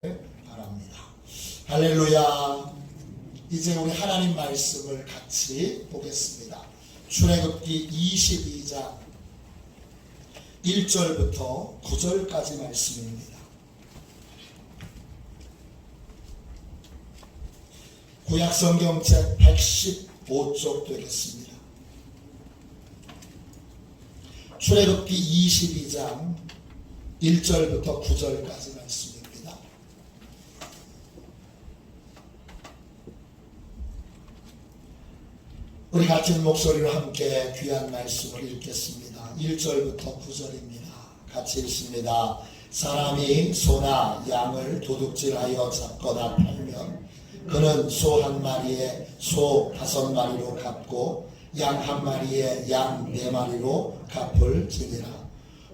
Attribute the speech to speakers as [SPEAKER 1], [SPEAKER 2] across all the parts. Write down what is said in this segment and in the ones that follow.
[SPEAKER 1] 바랍니다. 할렐루야. 이제 우리 하나님 말씀을 같이 보겠습니다. 출애굽기 22장 1절부터 9절까지 말씀입니다. 구약성경책 115쪽 되겠습니다. 출애굽기 22장 1절부터 9절까지 말씀입니다. 우리 같은 목소리로 함께 귀한 말씀을 읽겠습니다. 1절부터 9절입니다. 같이 읽습니다. 사람이 소나 양을 도둑질하여 잡거나 팔면 그는 소 한 마리에 소 5마리로 갚고 양 한 마리에 양 4마리로 갚을 지니라.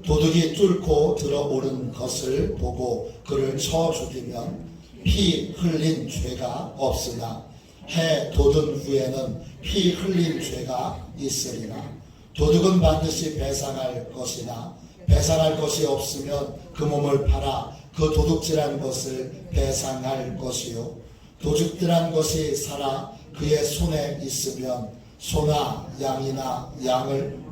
[SPEAKER 1] 도둑이 뚫고 들어오는 것을 보고 그를 쳐 죽이면 피 흘린 죄가 없으나 해 돋은 후에는 피 흘린 죄가 있으리라. 도둑은 반드시 배상할 것이나 배상할 것이 없으면 그 몸을 팔아 그 도둑질한 것을 배상할 것이요, 도둑질한 것이 살아 그의 손에 있으면 소나 나귀나 양을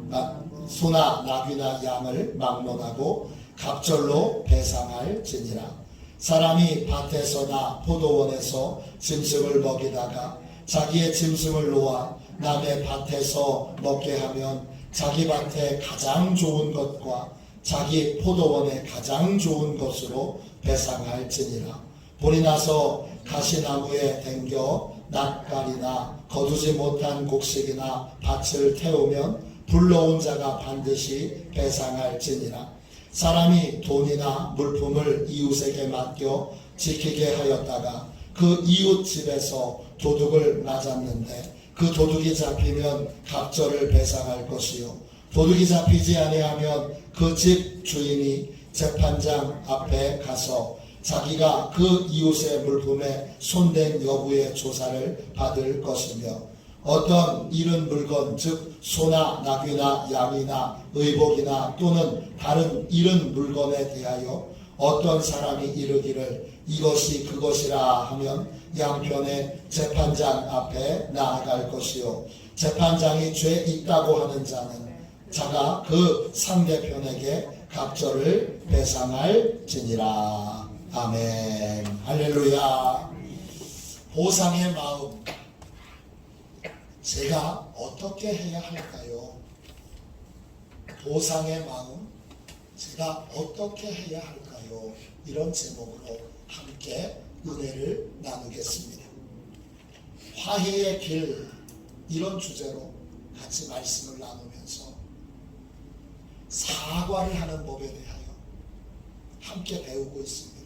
[SPEAKER 1] 막론하고 갑절로 배상할지니라. 사람이 밭에서나 포도원에서 짐승을 먹이다가 자기의 짐승을 놓아 남의 밭에서 먹게 하면 자기 밭에 가장 좋은 것과 자기 포도원에 가장 좋은 것으로 배상할지니라. 볼이 나서 가시나무에 댕겨 낫갈이나 거두지 못한 곡식이나 밭을 태우면 불러온 자가 반드시 배상할지니라. 사람이 돈이나 물품을 이웃에게 맡겨 지키게 하였다가 그 이웃 집에서 도둑을 맞았는데 그 도둑이 잡히면 갑절을 배상할 것이요, 도둑이 잡히지 아니하면 그 집 주인이 재판장 앞에 가서 자기가 그 이웃의 물품에 손댄 여부의 조사를 받을 것이며, 어떤 잃은 물건 즉 소나 나귀나 양이나 의복이나 또는 다른 잃은 물건에 대하여 어떤 사람이 이르기를 이것이 그것이라 하면 양편의 재판장 앞에 나아갈 것이요, 재판장이 죄 있다고 하는 자는 자가 그 상대편에게 갑절을 배상할지니라. 아멘. 할렐루야. 보상의 마음, 제가 어떻게 해야 할까요? 보상의 마음, 제가 어떻게 해야 할까요? 이런 제목으로 함께 은혜를 나누겠습니다. 화해의 길, 이런 주제로 같이 말씀을 나누면서 사과를 하는 법에 대하여 함께 배우고 있습니다.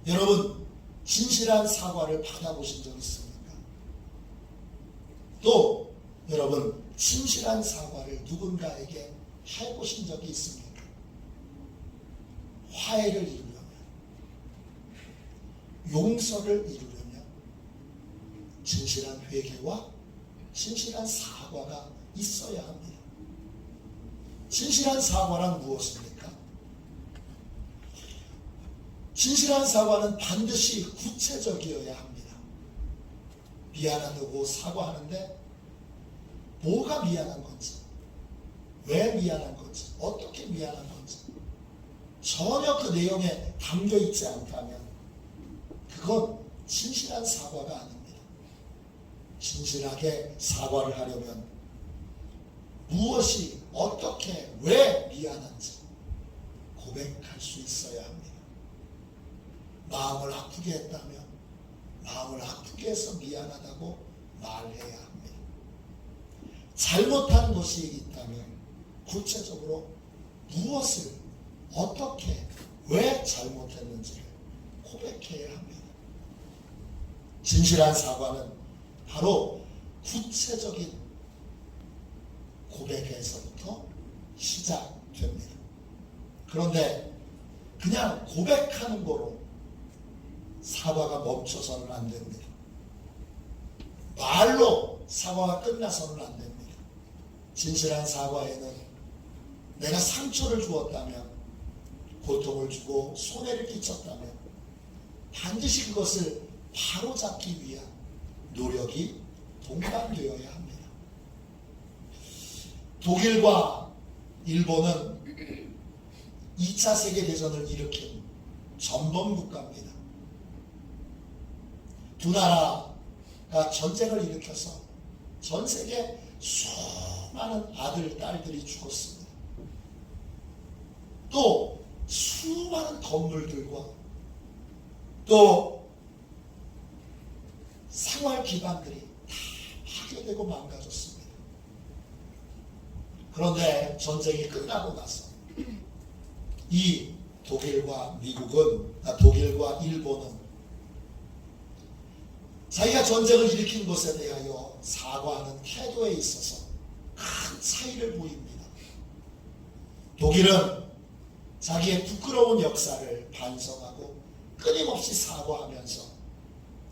[SPEAKER 1] 여러분, 진실한 사과를 받아보신 적 있습니까? 또 여러분, 진실한 사과를 누군가에게 해보신 적이 있습니까? 화해를 이루려면, 용서를 이루려면 진실한 회개와 진실한 사과가 있어야 합니다. 진실한 사과란 무엇입니까? 진실한 사과는 반드시 구체적이어야 합니다. 미안하다고 사과하는데 뭐가 미안한 건지, 왜 미안한 건지, 어떻게 미안한 건지 전혀 그 내용에 담겨 있지 않다면 그건 진실한 사과가 아닙니다. 진실하게 사과를 하려면 무엇이 어떻게 왜 미안한지 고백할 수 있어야 합니다. 마음을 아프게 했다면 마음을 아프게 해서 미안하다고 말해야 합니다. 잘못한 것이 있다면 구체적으로 무엇을 어떻게 왜 잘못했는지를 고백해야 합니다. 진실한 사과는 바로 구체적인 고백에서부터 시작됩니다. 그런데 그냥 고백하는 거로 사과가 멈춰서는 안 됩니다. 말로 사과가 끝나서는 안 됩니다. 진실한 사과에는 내가 상처를 주었다면 고통을 주고 손해를 끼쳤다면 반드시 그것을 바로잡기 위한 노력이 동반되어야 합니다. 독일과 일본은 2차 세계대전을 일으킨 전범 국가입니다. 두 나라가 전쟁을 일으켜서 전 세계 수많은 아들, 딸들이 죽었습니다. 또 수많은 건물들과 또 생활 기반들이 다 파괴되고 망가졌습니다. 그런데 전쟁이 끝나고 나서 이 독일과 일본은 자기가 전쟁을 일으킨 것에 대하여 사과하는 태도에 있어서 큰 차이를 보입니다. 독일은 자기의 부끄러운 역사를 반성하고 끊임없이 사과하면서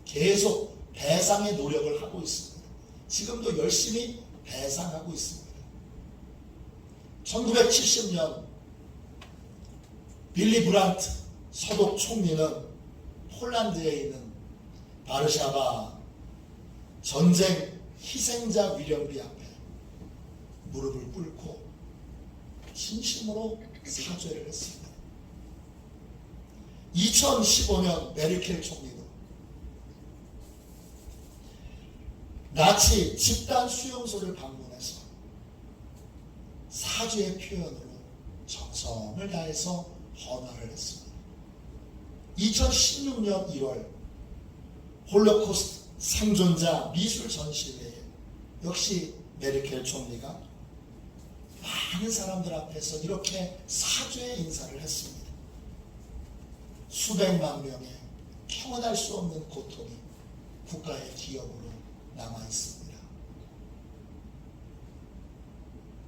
[SPEAKER 1] 계속 배상의 노력을 하고 있습니다. 지금도 열심히 배상하고 있습니다. 1970년 빌리 브란트 서독 총리는 폴란드에 있는 바르샤바 전쟁 희생자 위령비 앞에 무릎을 꿇고 진심으로 사죄를 했습니다. 2015년 메르켈 총리도 나치 집단 수용소를 방문해서 사죄의 표현으로 정성을 다해서 헌화를 했습니다. 2016년 1월 홀로코스트 생존자 미술 전시회에 역시 메르켈 총리가 많은 사람들 앞에서 이렇게 사죄의 인사를 했습니다. 수백만 명의 평온할 수 없는 고통이 국가의 기억으로 남아 있습니다.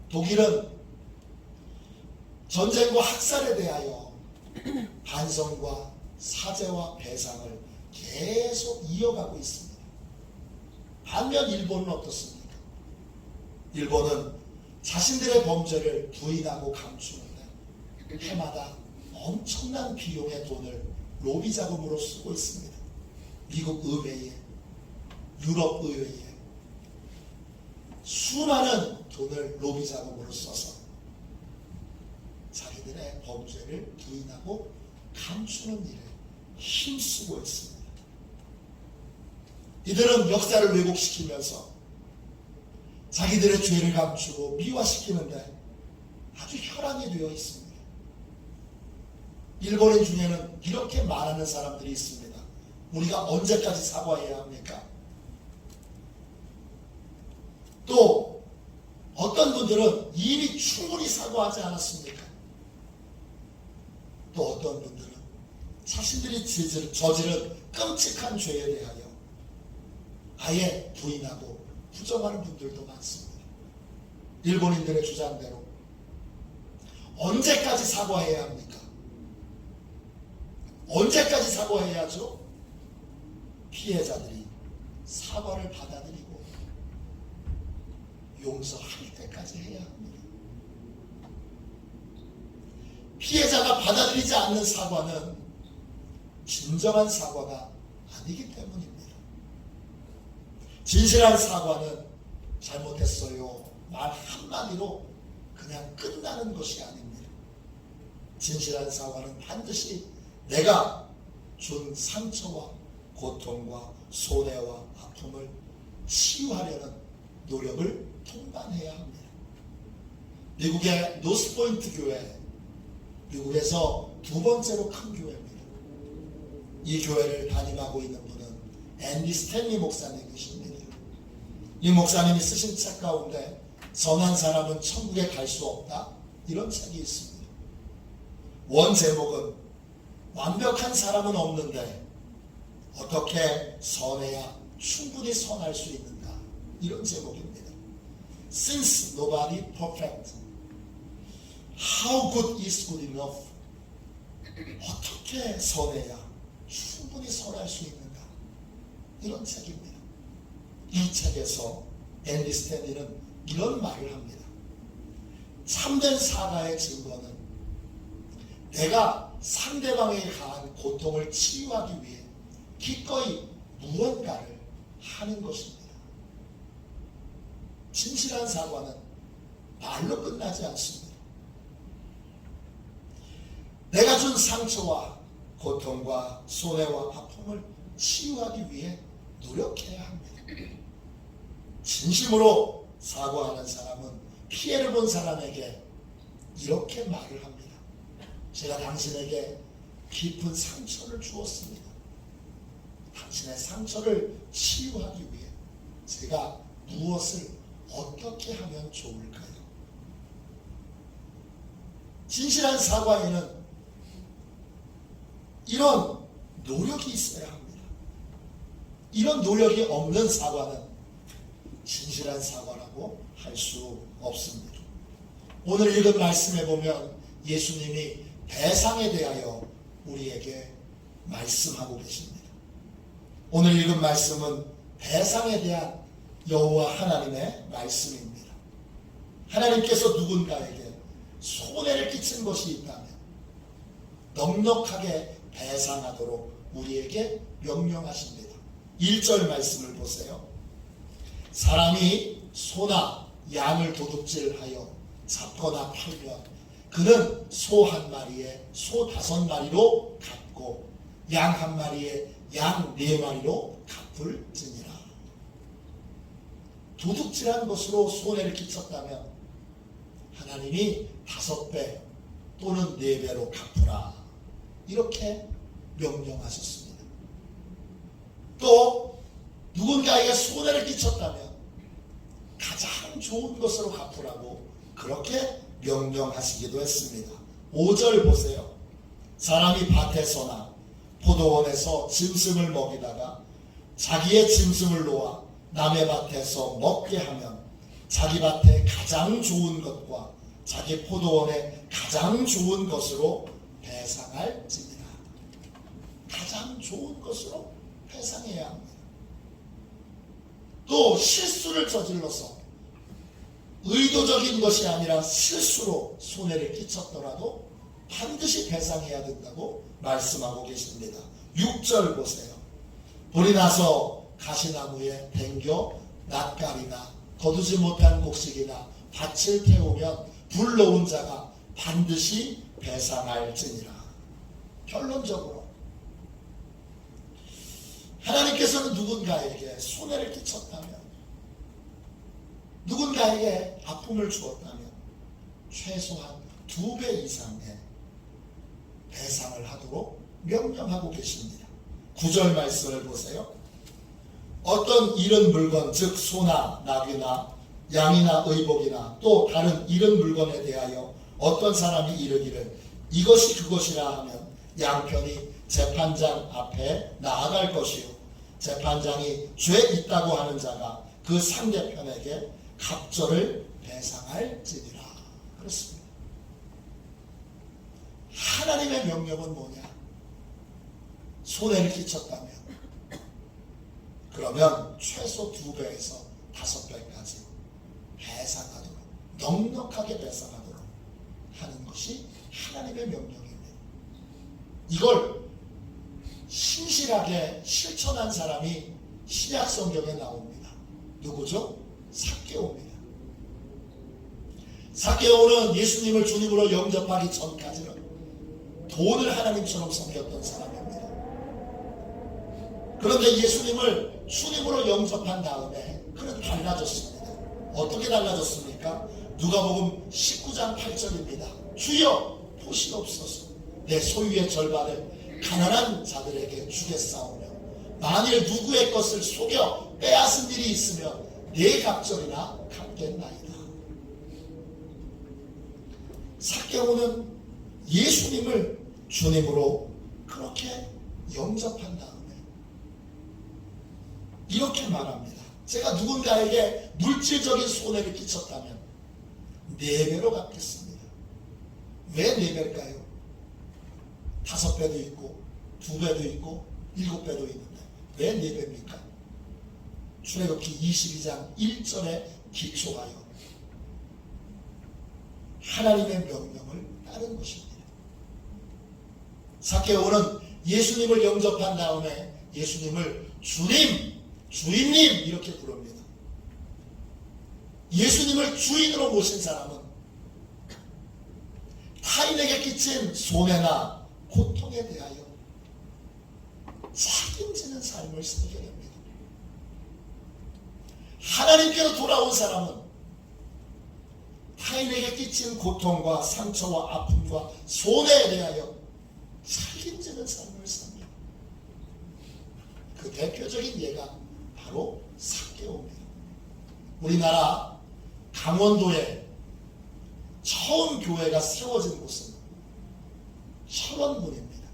[SPEAKER 1] 독일은 전쟁과 학살에 대하여 반성과 사죄와 배상을 계속 이어가고 있습니다. 반면 일본은 어떻습니까? 일본은 자신들의 범죄를 부인하고 감추는데 해마다 엄청난 비용의 돈을 로비 자금으로 쓰고 있습니다. 미국 의회에, 유럽 의회에 수많은 돈을 로비 자금으로 써서 자기들의 범죄를 부인하고 감추는 일에 힘쓰고 있습니다. 이들은 역사를 왜곡시키면서 자기들의 죄를 감추고 미화시키는데 아주 혈안이 되어 있습니다. 일본인 중에는 이렇게 말하는 사람들이 있습니다. 우리가 언제까지 사과해야 합니까? 또 어떤 분들은 이미 충분히 사과하지 않았습니까? 또 어떤 분들은 자신들이 저지른 끔찍한 죄에 대하여 아예 부인하고 부정하는 분들도 많습니다. 일본인들의 주장대로 언제까지 사과해야 합니까? 언제까지 사과해야죠? 피해자들이 사과를 받아들이고 용서할 때까지 해야 합니다. 피해자가 받아들이지 않는 사과는 진정한 사과가 아니기 때문입니다. 진실한 사과는 잘못했어요 말 한마디로 그냥 끝나는 것이 아닙니다. 진실한 사과는 반드시 내가 준 상처와 고통과 손해와 아픔을 치유하려는 노력을 동반해야 합니다. 미국의 노스포인트 교회, 미국에서 두 번째로 큰 교회입니다. 이 교회를 담임하고 있는 분은 앤디 스탠리 목사님이십니다. 이 목사님이 쓰신 책 가운데 선한 사람은 천국에 갈 수 없다, 이런 책이 있습니다. 원 제목은 완벽한 사람은 없는데 어떻게 선해야 충분히 선할 수 있는가, 이런 제목입니다. Since nobody perfect, how good is good enough? 어떻게 선해야 충분히 선할 수 있는가, 이런 책입니다. 이 책에서 앤디 스탠리는 이런 말을 합니다. 참된 사과의 증거는 내가 상대방에게 가한 고통을 치유하기 위해 기꺼이 무언가를 하는 것입니다. 진실한 사과는 말로 끝나지 않습니다. 내가 준 상처와 고통과 손해와 아픔을 치유하기 위해 노력해야 합니다. 진심으로 사과하는 사람은 피해를 본 사람에게 이렇게 말을 합니다. 제가 당신에게 깊은 상처를 주었습니다. 당신의 상처를 치유하기 위해 제가 무엇을 어떻게 하면 좋을까요? 진실한 사과에는 이런 노력이 있어야 합니다. 이런 노력이 없는 사과는 진실한 사과라고 할 수 없습니다. 오늘 읽은 말씀에 보면 예수님이 배상에 대하여 우리에게 말씀하고 계십니다. 오늘 읽은 말씀은 배상에 대한 여호와 하나님의 말씀입니다. 하나님께서 누군가에게 손해를 끼친 것이 있다면 넉넉하게 배상하도록 우리에게 명령하십니다. 1절 말씀을 보세요. 사람이 소나 양을 도둑질하여 잡거나 팔면 그는 소 한 마리에 소 5마리로 갚고 양 한 마리에 양 4마리로 갚을지니라. 도둑질한 것으로 손해를 끼쳤다면 하나님이 5배 또는 4배로 갚으라. 이렇게 명령하셨습니다. 또 누군가에게 손해를 끼쳤다면 가장 좋은 것으로 갚으라고 그렇게 명령하시기도 했습니다. 5절 보세요. 사람이 밭에서나 포도원에서 짐승을 먹이다가 자기의 짐승을 놓아 남의 밭에서 먹게 하면 자기 밭에 가장 좋은 것과 자기 포도원에 가장 좋은 것으로 배상할지니라. 가장 좋은 것으로 배상해야 합니다. 또 실수를 저질러서 의도적인 것이 아니라 실수로 손해를 끼쳤더라도 반드시 배상해야 된다고 말씀하고 계십니다. 6절 보세요. 불이 나서 가시나무에 댕겨 낫갈이나 거두지 못한 곡식이나 밭을 태우면 불러온 자가 반드시 배상할지니라. 결론적으로 하나님께서는 누군가에게 손해를 끼쳤다면, 누군가에게 아픔을 주었다면 최소한 2배 이상의 배상을 하도록 명령하고 계십니다. 9절 말씀을 보세요. 어떤 잃은 물건, 즉 소나 나귀나 양이나 의복이나 또 다른 잃은 물건에 대하여 어떤 사람이 이르기를 이것이 그것이라 하면 양편이 재판장 앞에 나아갈 것이요 재판장이 죄 있다고 하는 자가 그 상대편에게 갑절을 배상할지니라. 그렇습니다. 하나님의 명령은 뭐냐? 손해를 끼쳤다면 그러면 최소 2배에서 5배까지 배상하도록, 넉넉하게 배상하도록 하는 것이 하나님의 명령입니다. 이걸 신실하게 실천한 사람이 신약 성경에 나옵니다. 누구죠? 삭개오입니다. 삭개오는 예수님을 주님으로 영접하기 전까지는 돈을 하나님처럼 섬겼던 사람입니다. 그런데 예수님을 주님으로 영접한 다음에 그는 달라졌습니다. 어떻게 달라졌습니까? 누가복음 19장 8절입니다. 주여 보시옵소서 내 소유의 절반을 가난한 자들에게 주겠사오며 만일 누구의 것을 속여 빼앗은 일이 있으면 내 갑절이나 갚겠나이다. 삭개오는 예수님을 주님으로 그렇게 영접한 다음에 이렇게 말합니다. 제가 누군가에게 물질적인 손해를 끼쳤다면 4배로 갚겠습니다. 왜 4배일까요? 5배도 있고 2배도 있고 7배도 있는데 왜 4배입니까? 출애굽기 22장 1절에 기초하여 하나님의 명령을 따른 것입니다. 삭개오는 예수님을 영접한 다음에 예수님을 주님, 주인님 이렇게 부릅니다. 예수님을 주인으로 모신 사람은 타인에게 끼친 손해나 고통에 대하여 책임지는 삶을 살게 됩니다. 하나님께로 돌아온 사람은 타인에게 끼친 고통과 상처와 아픔과 손해에 대하여 책임지는 삶을 삽니다. 그 대표적인 예가 바로 삭개오입니다. 우리나라 강원도에 처음 교회가 세워진 곳은 철원군입니다.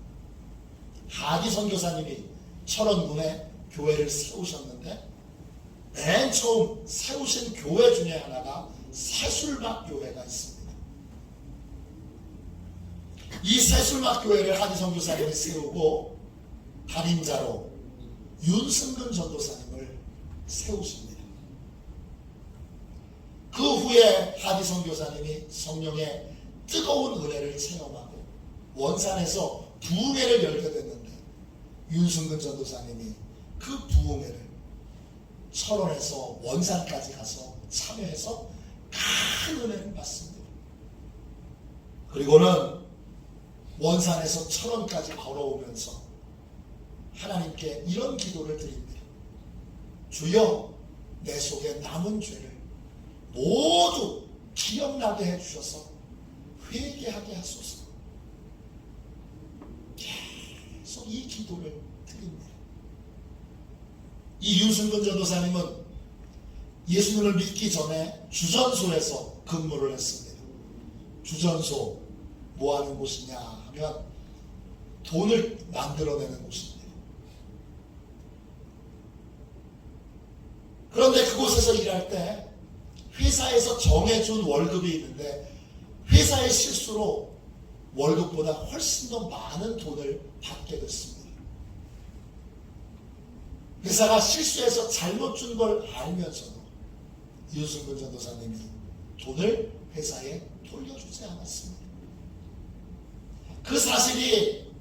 [SPEAKER 1] 하디 선교사님이 철원군에 교회를 세우셨는데 맨 처음 세우신 교회 중에 하나가 새술막 교회가 있습니다. 이 새술막 교회를 하디 선교사님이 세우고 달인자로 윤승근 전도사님을 세우십니다. 그 후에 하디 선교사님이 성령의 뜨거운 은혜를 체험하고 원산에서 부흥회를 열게 됐는데 윤승근 전도사님이 그 부흥회를 철원에서 원산까지 가서 참여해서 큰 은혜를 받습니다. 그리고는 원산에서 철원까지 걸어오면서 하나님께 이런 기도를 드립니다. 주여, 내 속에 남은 죄를 모두 기억나게 해주셔서 회개하게 하소서. 계속 이 기도를 드립니다. 이 윤승근 전도사님은 예수님을 믿기 전에 주전소에서 근무를 했습니다. 주전소 뭐 하는 곳이냐 하면 돈을 만들어내는 곳입니다. 그런데 그곳에서 일할 때 회사에서 정해준 월급이 있는데 회사의 실수로 월급보다 훨씬 더 많은 돈을 받게 됐습니다. 회사가 실수해서 잘못 준 걸 알면서도 윤승근 전도사님이 돈을 회사에 돌려주지 않았습니다. 그 사실이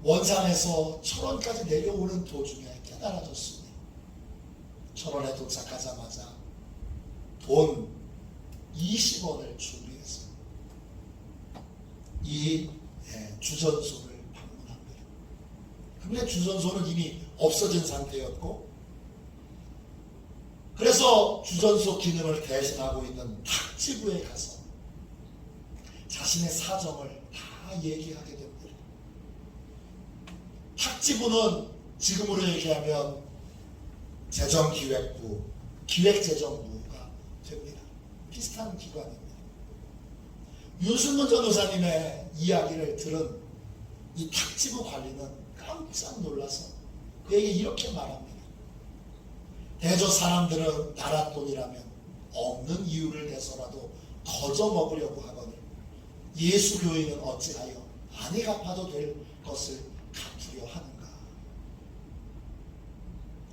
[SPEAKER 1] 원산에서 철원까지 내려오는 도중에 깨달아졌습니다. 철원에 도착하자마자 돈 20원을 준비해서 이 주전소를 방문합니다. 근데 주전소는 이미 없어진 상태였고, 그래서 주전소 기능을 대신하고 있는 탁지부에 가서 자신의 사정을 다 얘기하게 됩니다. 탁지부는 지금으로 얘기하면 재정기획부, 기획재정부가 됩니다. 비슷한 기관입니다. 윤승근 전도사님의 이야기를 들은 이 탁지부 관리는 깜짝 놀라서 그에게 이렇게 말합니다. 대저 사람들은 나라 돈이라면 없는 이유를 대서라도 거저 먹으려고 하거늘 예수 교인은 어찌하여 안이 갚아도 될 것을 갚으려 하는가.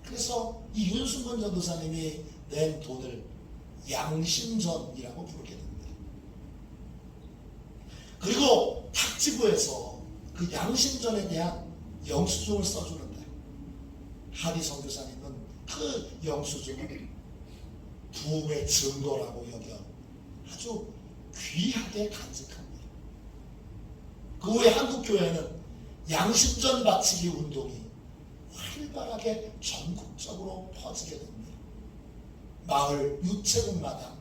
[SPEAKER 1] 그래서 이 윤승근 전도사님이 낸 돈을 양심전이라고 부르게 됩니다. 그리고 탁지부에서 그 양심전에 대한 영수증을 써주는데 하디 선교사님은 그 영수증을 부흥의 증거라고 여겨 아주 귀하게 간직합니다. 그 후에 한국교회는 양심전 바치기 운동이 활발하게 전국적으로 퍼지게 됩니다. 마을 유채국마다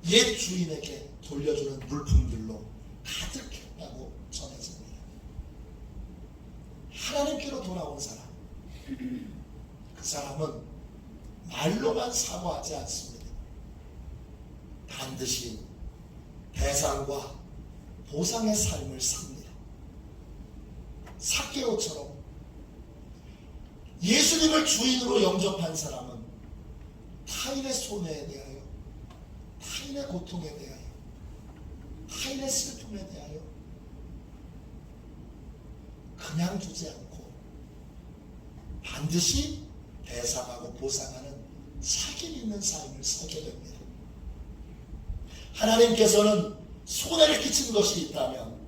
[SPEAKER 1] 옛 주인에게 돌려주는 물품들로 가득했다고 전해집니다. 하나님께로 돌아온 사람, 그 사람은 말로만 사과하지 않습니다. 반드시 배상과 보상의 삶을 삽니다. 삭개오처럼 예수님을 주인으로 영접한 사람은 타인의 손해에 대하여, 타인의 고통에 대하여, 타인의 슬픔에 대하여 그냥 두지 않고 반드시 배상하고 보상하는 책임 있는 삶을 살게 됩니다. 하나님께서는 손해를 끼친 것이 있다면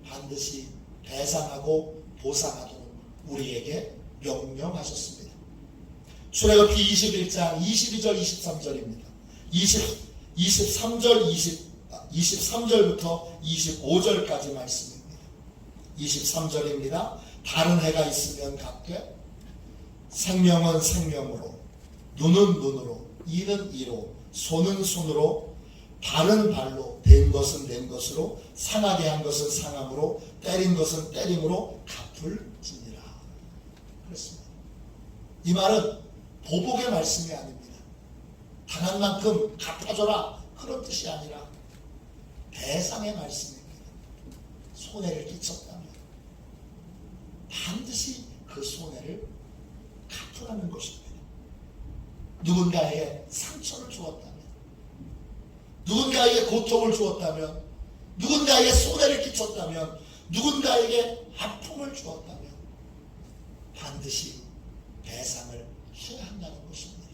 [SPEAKER 1] 반드시 배상하고 보상하도록 우리에게 명령하셨습니다. 출애굽기 21장 22절 23절입니다. 23절부터 25절까지 말씀입니다. 23절입니다. 다른 해가 있으면 갖되 생명은 생명으로, 눈은 눈으로, 이는 이로, 손은 손으로, 발은 발로, 된 것은 된 것으로, 상하게 한 것은 상함으로, 때린 것은 때림으로 갚을지니라. 그렇습니다. 이 말은 보복의 말씀이 아닙니다. 당한 만큼 갚아줘라, 그런 뜻이 아니라 배상의 말씀입니다. 손해를 끼쳤다면 반드시 그 손해를 갚으라는 것입니다. 누군가에게 상처를 주었다면, 누군가에게 고통을 주었다면, 누군가에게 손해를 끼쳤다면, 누군가에게 아픔을 주었다면 반드시 배상을 해야 한다는 것입니다.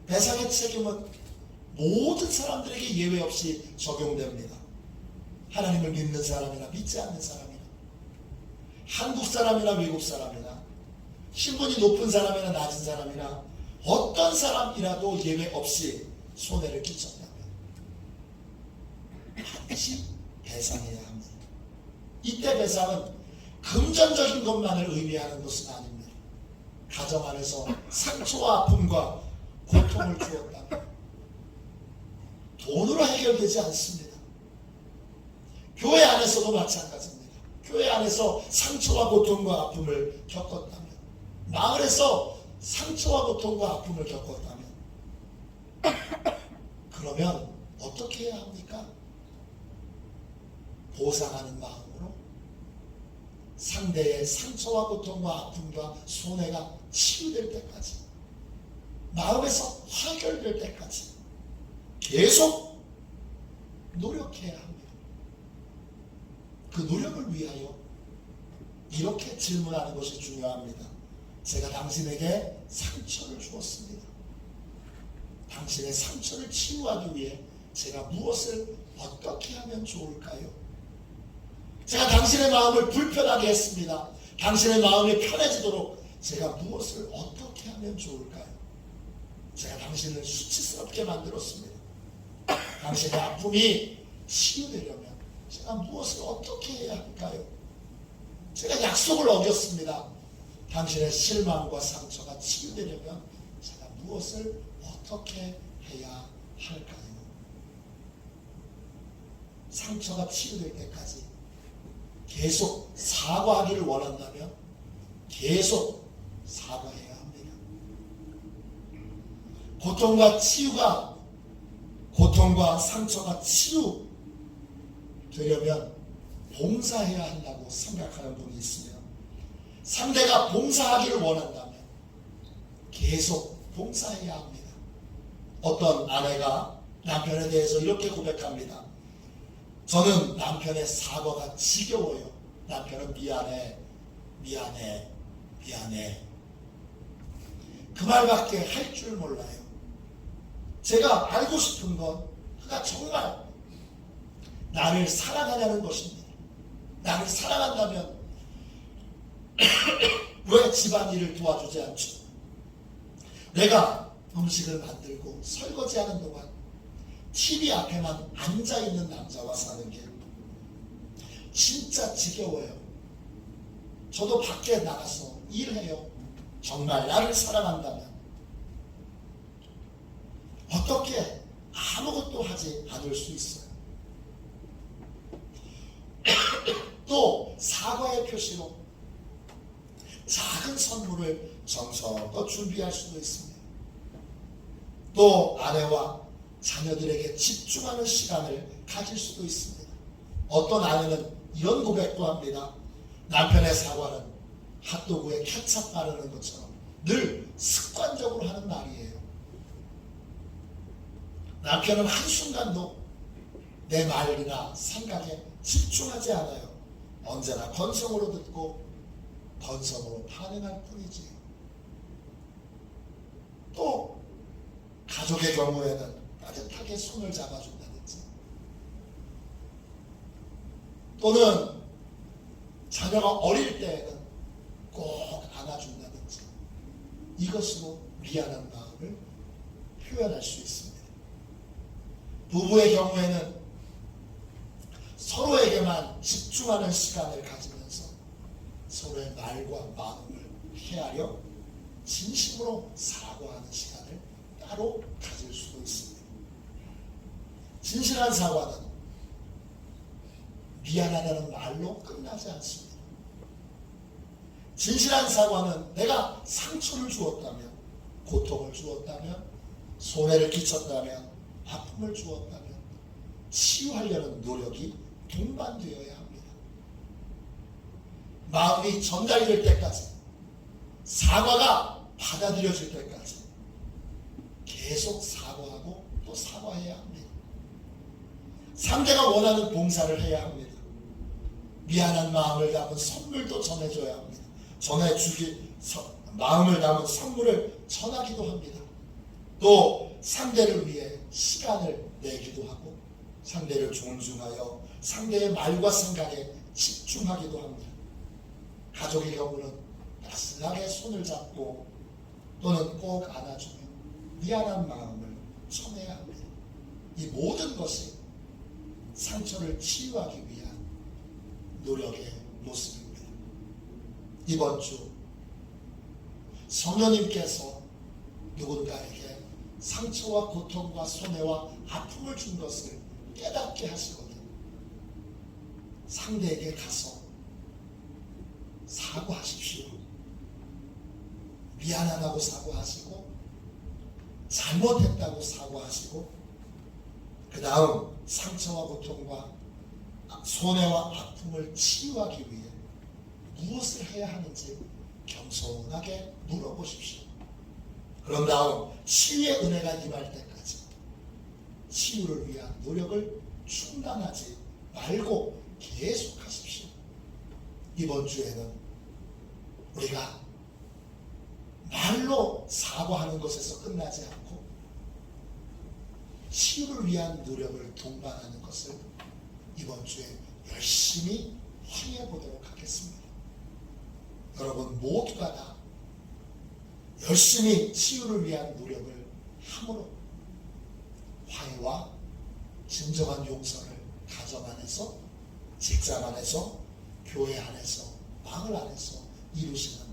[SPEAKER 1] 배상의 책임은 모든 사람들에게 예외 없이 적용됩니다. 하나님을 믿는 사람이나 믿지 않는 사람이나, 한국 사람이나 외국 사람이나, 신분이 높은 사람이나 낮은 사람이나, 어떤 사람이라도 예외 없이 손해를 끼쳤다면 반드시 배상해야 합니다. 이때 배상은 금전적인 것만을 의미하는 것은 아닙니다. 가정 안에서 상처와 아픔과 고통을 주었다면 돈으로 해결되지 않습니다. 교회 안에서도 마찬가지입니다. 교회 안에서 상처와 고통과 아픔을 겪었다면, 마을에서 상처와 고통과 아픔을 겪었다면, 그러면 어떻게 해야 합니까? 보상하는 마음으로 상대의 상처와 고통과 아픔과 손해가 치유될 때까지, 마음에서 해결될 때까지 계속 노력해야 합니다. 그 노력을 위하여 이렇게 질문하는 것이 중요합니다. 제가 당신에게 상처를 주었습니다. 당신의 상처를 치유하기 위해 제가 무엇을 어떻게 하면 좋을까요? 제가 당신의 마음을 불편하게 했습니다. 당신의 마음이 편해지도록 제가 무엇을 어떻게 하면 좋을까요? 제가 당신을 수치스럽게 만들었습니다. 당신의 아픔이 치유되려면 제가 무엇을 어떻게 해야 할까요? 제가 약속을 어겼습니다. 당신의 실망과 상처가 치유되려면 제가 무엇을 어떻게 해야 할까요? 상처가 치유될 때까지 계속 사과하기를 원한다면 계속 사과해야 합니다. 고통과 상처가 치유되려면 봉사해야 한다고 생각하는 분이 있으면, 상대가 봉사하기를 원한다면 계속 봉사해야 합니다. 어떤 아내가 남편에 대해서 이렇게 고백합니다. 저는 남편의 사과가 지겨워요. 남편은 미안해. 그 말밖에 할 줄 몰라요. 제가 알고 싶은 건 그가 정말 나를 사랑하냐는 것입니다. 나를 사랑한다면 왜 집안일을 도와주지 않죠? 내가 음식을 만들고 설거지하는 동안 TV 앞에만 앉아있는 남자와 사는 게 진짜 지겨워요. 저도 밖에 나가서 일해요. 정말 나를 사랑한다면 어떻게 아무것도 하지 않을 수 있어요? 또 사과의 표시로 작은 선물을 정성껏 준비할 수도 있습니다. 또 아내와 자녀들에게 집중하는 시간을 가질 수도 있습니다. 어떤 아내는 이런 고백도 합니다. 남편의 사과는 핫도그에 케찹 바르는 것처럼 늘 습관적으로 하는 말이에요. 남편은 한순간도 내 말이나 생각에 집중하지 않아요. 언제나 건성으로 듣고 건성으로 반응할 뿐이지. 또 가족의 경우에는 따뜻하게 손을 잡아준다든지, 또는 자녀가 어릴 때에는 꼭 안아준다든지 이것으로 미안한 마음을 표현할 수 있습니다. 부부의 경우에는 서로에게만 집중하는 시간을 가지면서 서로의 말과 마음을 헤아려 진심으로 사과하는 시간을 따로 가질 수도 있습니다. 진실한 사과는 미안하다는 말로 끝나지 않습니다. 진실한 사과는 내가 상처를 주었다면, 고통을 주었다면, 손해를 끼쳤다면, 아픔을 주었다면 치유하려는 노력이 동반되어야 합니다. 마음이 전달될 때까지, 사과가 받아들여질 때까지 계속 사과하고 또 사과해야 합니다. 상대가 원하는 봉사를 해야 합니다. 미안한 마음을 담은 선물도 전해줘야 합니다. 마음을 담은 선물을 전하기도 합니다. 또 상대를 위해 시간을 내기도 하고 상대를 존중하여 상대의 말과 생각에 집중하기도 합니다. 가족의 경우는 따스하게 손을 잡고 또는 꼭 안아주며 미안한 마음을 전해야 합니다. 이 모든 것이 상처를 치유하기 위한 노력의 모습입니다. 이번 주 성령님께서 누군가에게 상처와 고통과 손해와 아픔을 준 것을 깨닫게 하시거든 상대에게 가서 사과하십시오. 미안하다고 사과하시고 잘못했다고 사과하시고 그 다음 상처와 고통과 손해와 아픔을 치유하기 위해 무엇을 해야 하는지 겸손하게 물어보십시오. 그런 다음 치유의 은혜가 임할 때까지 치유를 위한 노력을 중단하지 말고 계속하십시오. 이번 주에는 우리가 말로 사과하는 것에서 끝나지 않고 치유를 위한 노력을 동반하는 것을 이번 주에 열심히 행해 보도록 하겠습니다. 여러분 모두가 다 열심히 치유를 위한 노력을 함으로 화해와 진정한 용서를 가정 안에서, 직장 안에서, 교회 안에서, 마을 안에서 이루시는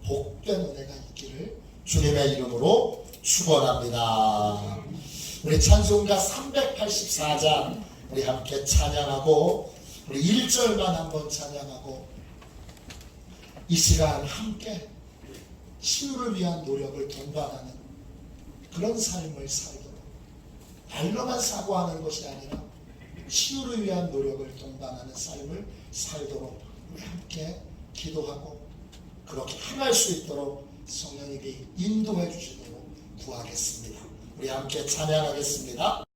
[SPEAKER 1] 복된 은혜가 있기를 주님의 이름으로 축원합니다. 우리 찬송가 384장 우리 함께 찬양하고 우리 1절만 한번 찬양하고 이 시간 함께 치유를 위한 노력을 동반하는 그런 삶을 살도록 말로만 사과하는 것이 아니라 치유를 위한 노력을 동반하는 삶을 살도록 우리 함께 기도하고 그렇게 행할 수 있도록 성령님이 인도해 주시도록 구하겠습니다. 우리 함께 찬양하겠습니다.